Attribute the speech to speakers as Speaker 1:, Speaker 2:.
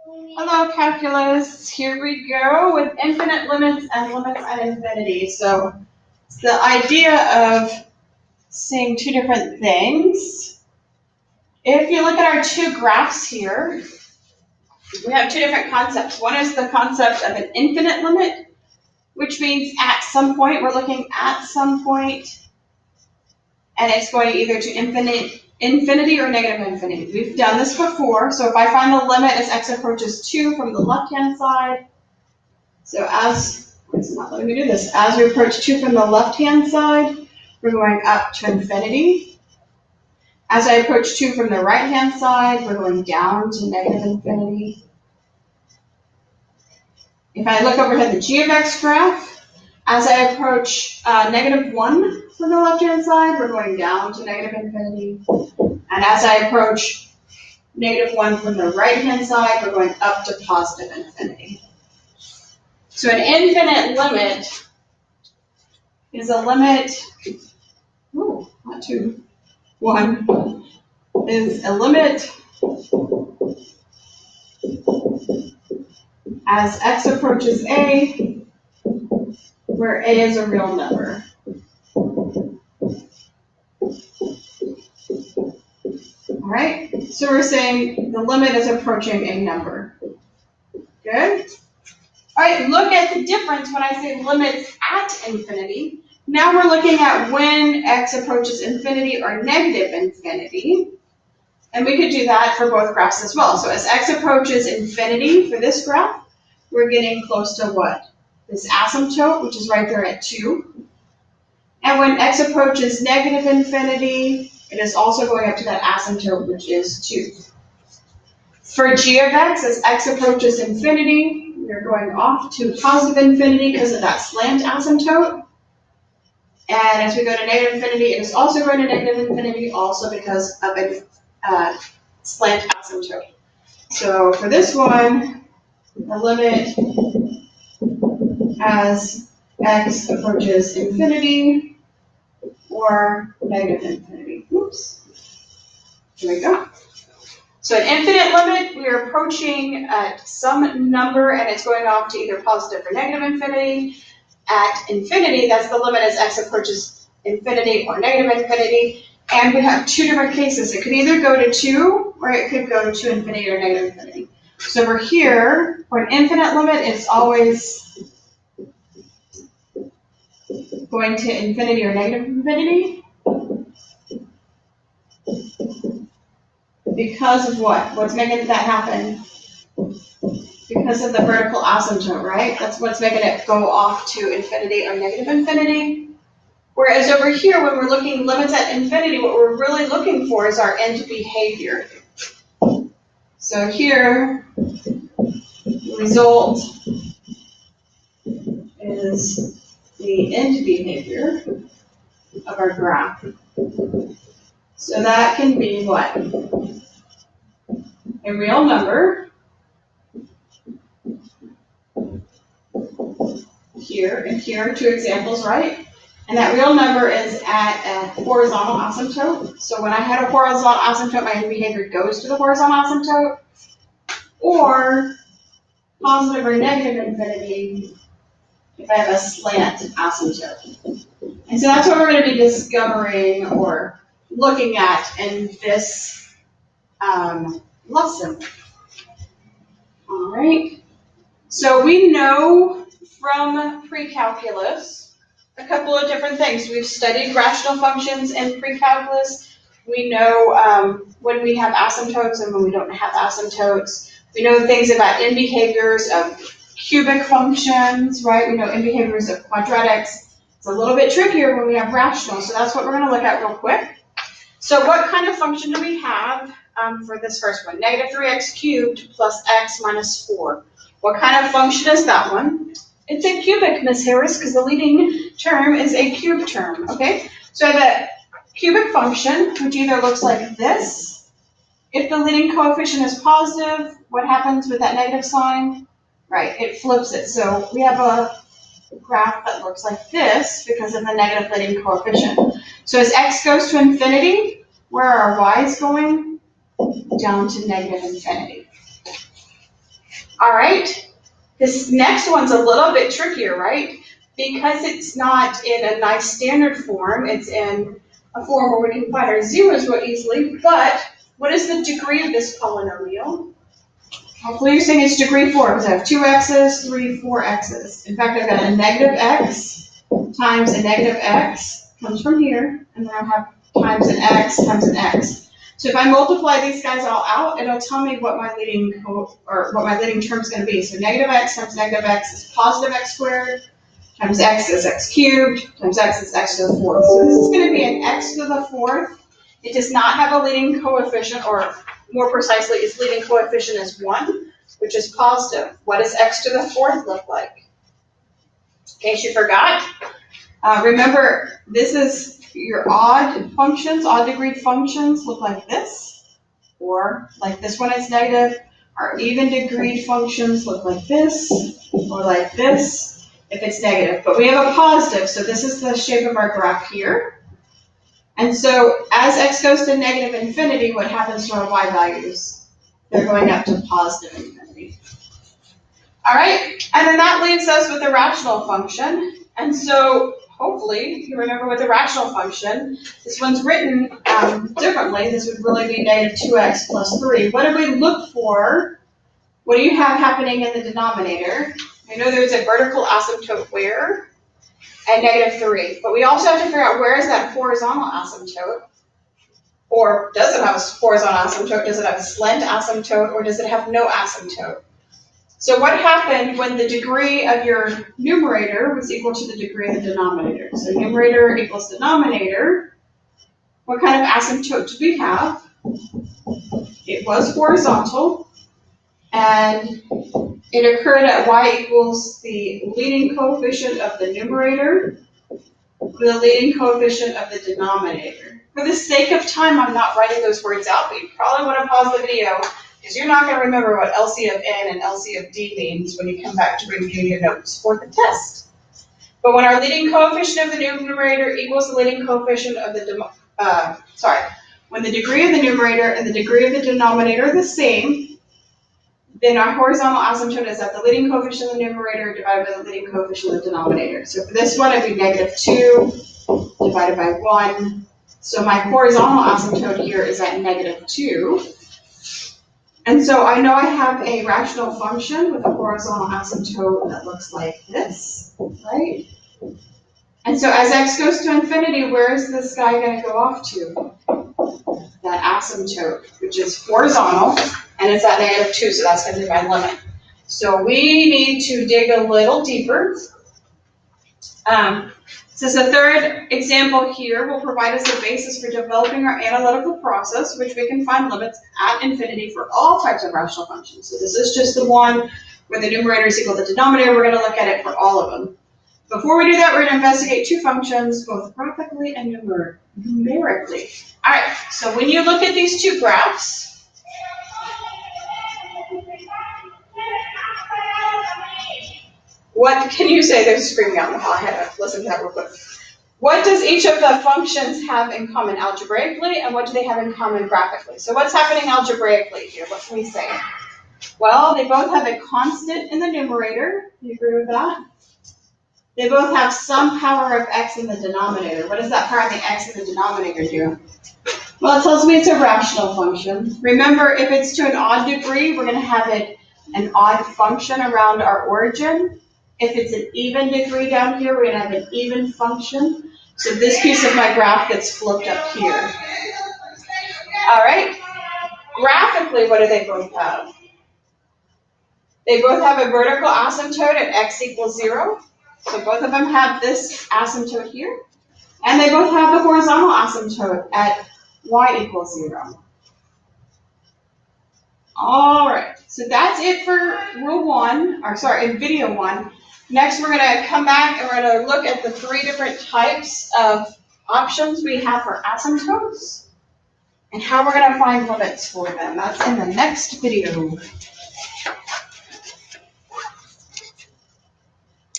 Speaker 1: Hello, calculus. Here we go with infinite limits and limits at infinity. So the idea of seeing two different things. If you look at our two graphs here, we have two different concepts. One is the concept of an infinite limit, which means at some point, we're looking at some point, and it's going either to infinity or negative infinity. We've done this before, so if I find the limit as x approaches 2 from the left-hand side, so it's not letting me do this. As we approach 2 from the left-hand side, we're going up to infinity. As I approach 2 from the right-hand side, we're going down to negative infinity. If I look over to the g of x graph, as I approach negative 1 from the left-hand side, we're going down to negative infinity. And as I approach negative 1 from the right-hand side, we're going up to positive infinity. So an infinite limit is a limit, not 2, 1, is a limit as x approaches a, where a is a real number. All right, so we're saying the limit is approaching a number. Good? All right, look at the difference when I say limits at infinity. Now we're looking at when x approaches infinity or negative infinity. And we could do that for both graphs as well. So as x approaches infinity for this graph, we're getting close to what? This asymptote, which is right there at 2. And when x approaches negative infinity, it is also going up to that asymptote, which is 2. For g of x, as x approaches infinity, we're going off to positive infinity because of that slant asymptote. And as we go to negative infinity, it is also going to negative infinity, also because of a slant asymptote. So for this one, the limit as x approaches infinity or negative infinity. Oops. Here we go. So an infinite limit, we are approaching at some number and it's going off to either positive or negative infinity. At infinity, that's the limit as x approaches infinity or negative infinity. And we have two different cases. It could either go to 2 or it could go to infinity or negative infinity. So over here, for an infinite limit, it's always going to infinity or negative infinity. Because of what? What's making that happen? Because of the vertical asymptote, right? That's what's making it go off to infinity or negative infinity. Whereas over here, when we're looking limits at infinity, what we're really looking for is our end behavior. So here, the result is the end behavior of our graph. So that can be what? A real number. Here and here, two examples, right? And that real number is at a horizontal asymptote. So when I had a horizontal asymptote, my end behavior goes to the horizontal asymptote. Or positive or negative infinity if I have a slant asymptote. And so that's what we're going to be discovering or looking at in this lesson. All right. So we know from pre-calculus a couple of different things. We've studied rational functions in pre-calculus. We know when we have asymptotes and when we don't have asymptotes. We know things about end behaviors of cubic functions, right? We know end behaviors of quadratics. It's a little bit trickier when we have rational, so that's what we're going to look at real quick. So what kind of function do we have for this first one? Negative 3x cubed plus x minus 4. What kind of function is that one? It's a cubic, Ms. Harris, because the leading term is a cube term, okay? So I have a cubic function, which either looks like this. If the leading coefficient is positive, what happens with that negative sign? Right, it flips it. So we have a graph that looks like this because of the negative leading coefficient. So as x goes to infinity, where are our y's going? Down to negative infinity. All right, this next one's a little bit trickier, right? Because it's not in a nice standard form, it's in a form where we can find our zeros more easily, but what is the degree of this polynomial? Hopefully you're saying it's degree 4, because I have 2 x's, 3, 4 x's. In fact, I've got a negative x times a negative x, comes from here, and then I have times an x times an x. So if I multiply these guys all out, it'll tell me what my leading term is going to be. So negative x times negative x is positive x squared, times x is x cubed, times x is x to the 4th. So this is going to be an x to the 4th. It does not have a leading coefficient, or more precisely, its leading coefficient is 1, which is positive. What does x to the 4th look like? In case you forgot, remember, this is your odd functions, odd degree functions look like this, or like this one is negative. Our even degree functions look like this, or like this, if it's negative. But we have a positive, so this is the shape of our graph here. And so as x goes to negative infinity, what happens to our y values? They're going up to positive infinity. All right, and then that leaves us with a rational function. And so hopefully you remember with the rational function, this one's written differently. This would really be negative 2x plus 3. What do we look for? What do you have happening in the denominator? I know there's a vertical asymptote where, and negative 3. But we also have to figure out where is that horizontal asymptote? Or does it have a horizontal asymptote? Does it have a slant asymptote? Or does it have no asymptote? So what happened when the degree of your numerator was equal to the degree of the denominator? So numerator equals denominator. What kind of asymptote do we have? It was horizontal, and it occurred at y equals the leading coefficient of the numerator, the leading coefficient of the denominator. For the sake of time, I'm not writing those words out, but you probably want to pause the video, because you're not going to remember what LC of n and LC of d means when you come back to review your notes for the test. But when our leading coefficient of the numerator equals the leading coefficient of the, when the degree of the numerator and the degree of the denominator are the same, then our horizontal asymptote is that the leading coefficient of the numerator divided by the leading coefficient of the denominator. So for this one, it'd be negative 2 divided by 1. So my horizontal asymptote here is at negative 2. And so I know I have a rational function with a horizontal asymptote that looks like this, right? And so as x goes to infinity, where is this guy going to go off to? That asymptote, which is horizontal, and it's at negative 2, so that's going to be my limit. So we need to dig a little deeper. Since the third example here will provide us a basis for developing our analytical process, which we can find limits at infinity for all types of rational functions. So this is just the one where the numerator is equal to the denominator. We're going to look at it for all of them. Before we do that, we're going to investigate two functions, both graphically and numerically. All right, so when you look at these two graphs, what can you say? They're screaming out in the hall. I had to listen to that real quick. What does each of the functions have in common algebraically, and what do they have in common graphically? So what's happening algebraically here? What can we say? Well, they both have a constant in the numerator. Do you agree with that? They both have some power of x in the denominator. What does that power of the x in the denominator do? Well, it tells me it's a rational function. Remember, if it's to an odd degree, we're going to have it an odd function around our origin. If it's an even degree down here, we're going to have an even function. So this piece of my graph gets flipped up here. All right. Graphically, what do they both have? They both have a vertical asymptote at x equals 0. So both of them have this asymptote here. And they both have the horizontal asymptote at y equals 0. All right. So that's it for in video 1. Next, we're going to come back and we're going to look at the 3 different types of options we have for asymptotes and how we're going to find limits for them. That's in the next video.